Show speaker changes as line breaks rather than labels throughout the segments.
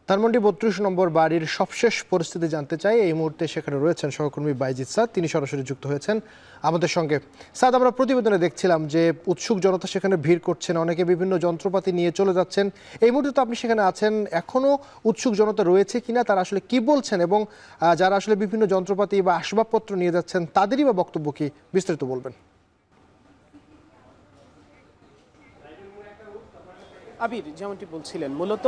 ধানমন্ডি ৩২ নম্বর বাড়ির সবশেষ পরিস্থিতি জানতে চাই। এই মুহূর্তে সেখানে রয়েছেন সহকর্মী বাইজিদ সাদ, তিনি সরাসরি যুক্ত হয়েছেন আমাদের সঙ্গে। সাদ, আমরা প্রতিবেদনে দেখছিলাম যে উৎসুক জনতা সেখানে ভিড় করছেন, অনেকে বিভিন্ন যন্ত্রপাতি নিয়ে চলে যাচ্ছেন। এই মুহূর্তে তো আপনি সেখানে আছেন, এখনও উৎসুক জনতা রয়েছে কিনা, তারা আসলে কি বলছেন এবং যারা আসলে বিভিন্ন যন্ত্রপাতি বা আসবাবপত্র নিয়ে যাচ্ছেন তাদেরই বা বক্তব্য কি, বিস্তারিত বলবেন।
আবির, যেমনটি বলছিলেন, মূলত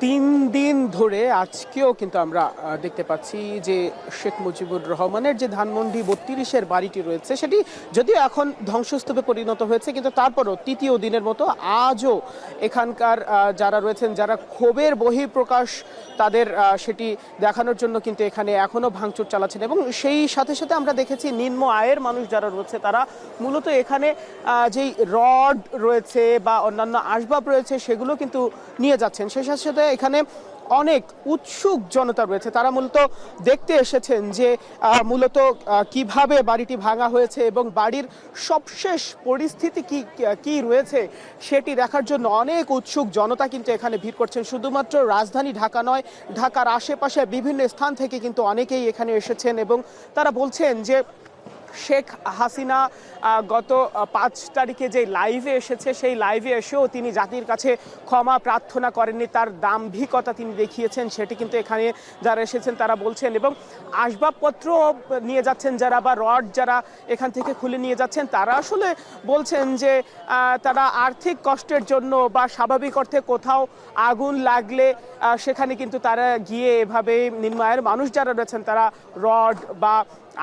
৩ দিন ধরে আজকেও কিন্তু আমরা দেখতে পাচ্ছি যে শেখ মুজিবুর রহমানের যে ধানমন্ডি ৩২-এর বাড়িটি রয়েছে সেটি যদিও এখন ধ্বংসস্তূপে পরিণত হয়েছে, কিন্তু তারপরও তৃতীয় দিনের মতো আজও এখানকার যারা রয়েছেন, যারা ক্ষোভের বহিঃপ্রকাশ তাদের সেটি দেখানোর জন্য কিন্তু এখানে এখনও ভাঙচুর চালাচ্ছেন। এবং সেই সাথে সাথে আমরা দেখেছি নিম্ন আয়ের মানুষ যারা রয়েছে তারা মূলত এখানে যেই রড রয়েছে বা অন্যান্য আসবাব রয়েছে সেগুলো কিন্তু নিয়ে যাচ্ছেন। সেই সাথে সাথে এখানে অনেক উৎসুক জনতা রয়েছে, তারা মূলত দেখতে এসেছেন যে মূলত কিভাবে বাড়িটি ভাঙা হয়েছে এবং বাড়ির সবশেষ পরিস্থিতি কি রয়েছে সেটি দেখার জন্য অনেক উৎসুক জনতা কিন্তু এখানে ভিড় করছেন। শুধুমাত্র রাজধানী ঢাকা নয়, ঢাকার আশেপাশে বিভিন্ন স্থান থেকে কিন্তু অনেকেই এখানে এসেছেন এবং তারা বলছেন যে শেখ হাসিনা গত ৫ তারিখে যে লাইভে এসেছে সেই লাইভে এসেও তিনি জাতির কাছে ক্ষমা প্রার্থনা করেননি, তার দাম্ভিকতা তিনি দেখিয়েছেন, সেটি কিন্তু এখানে যারা এসেছেন তারা বলছেন। এবং আসবাবপত্র নিয়ে যাচ্ছেন যারা বা রড যারা এখান থেকে খুলে নিয়ে যাচ্ছেন তারা আসলে বলছেন যে তারা আর্থিক কষ্টের জন্য বা স্বাভাবিক অর্থে কোথাও আগুন লাগলে সেখানে কিন্তু তারা গিয়ে এভাবে নিম্ন আয়ের মানুষ যারা রয়েছেন তারা রড বা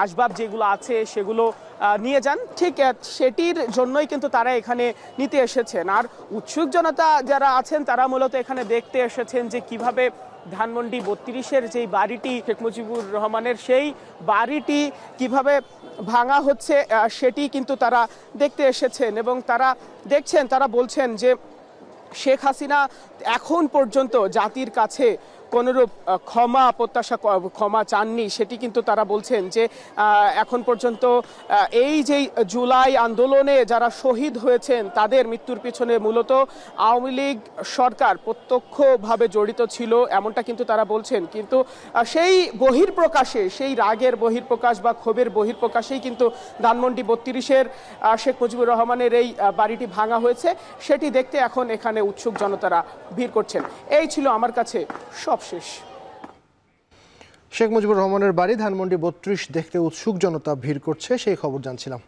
আসবাব যেগুলো আছে সেগুলো নিয়ে যান, ঠিক সেটির জন্যই কিন্তু তারা এখানে নিতে এসেছেন। আর উৎসুক জনতা যারা আছেন তারা মূলত এখানে দেখতে এসেছেন যে কিভাবে ধানমন্ডি ৩২-এর যেই বাড়িটি শেখ মুজিবুর রহমানের সেই বাড়িটি কিভাবে ভাঙা হচ্ছে সেটি কিন্তু তারা দেখতে এসেছেন এবং তারা দেখছেন, তারা বলছেন যে শেখ হাসিনা এখন পর্যন্ত জাতির কাছে কোনোরূপ ক্ষমা চাননি, সেটি কিন্তু তারা বলছেন যে এখন পর্যন্ত এই যে জুলাই আন্দোলনে যারা শহীদ হয়েছেন তাদের মৃত্যুর পিছনে মূলত আওয়ামী লীগ সরকার প্রত্যক্ষভাবে জড়িত ছিল, এমনটা কিন্তু তারা বলছেন। কিন্তু সেই বহিঃপ্রকাশে, সেই রাগের বহিঃপ্রকাশ বা ক্ষোভের বহিঃপ্রকাশেই কিন্তু ধানমন্ডি ৩২-এর শেখ মুজিবুর রহমানের এই বাড়িটি ভাঙা হয়েছে, সেটি দেখতে এখন এখানে উৎসুক জনতারা ভিড় করছেন। এই ছিল আমার কাছে সবশেষ।
শেখ মুজিবুর রহমানের বাড়ি ধানমন্ডি ৩২ দেখতে উৎসুক জনতা ভিড় করছে, সেই খবর জানছিলাম।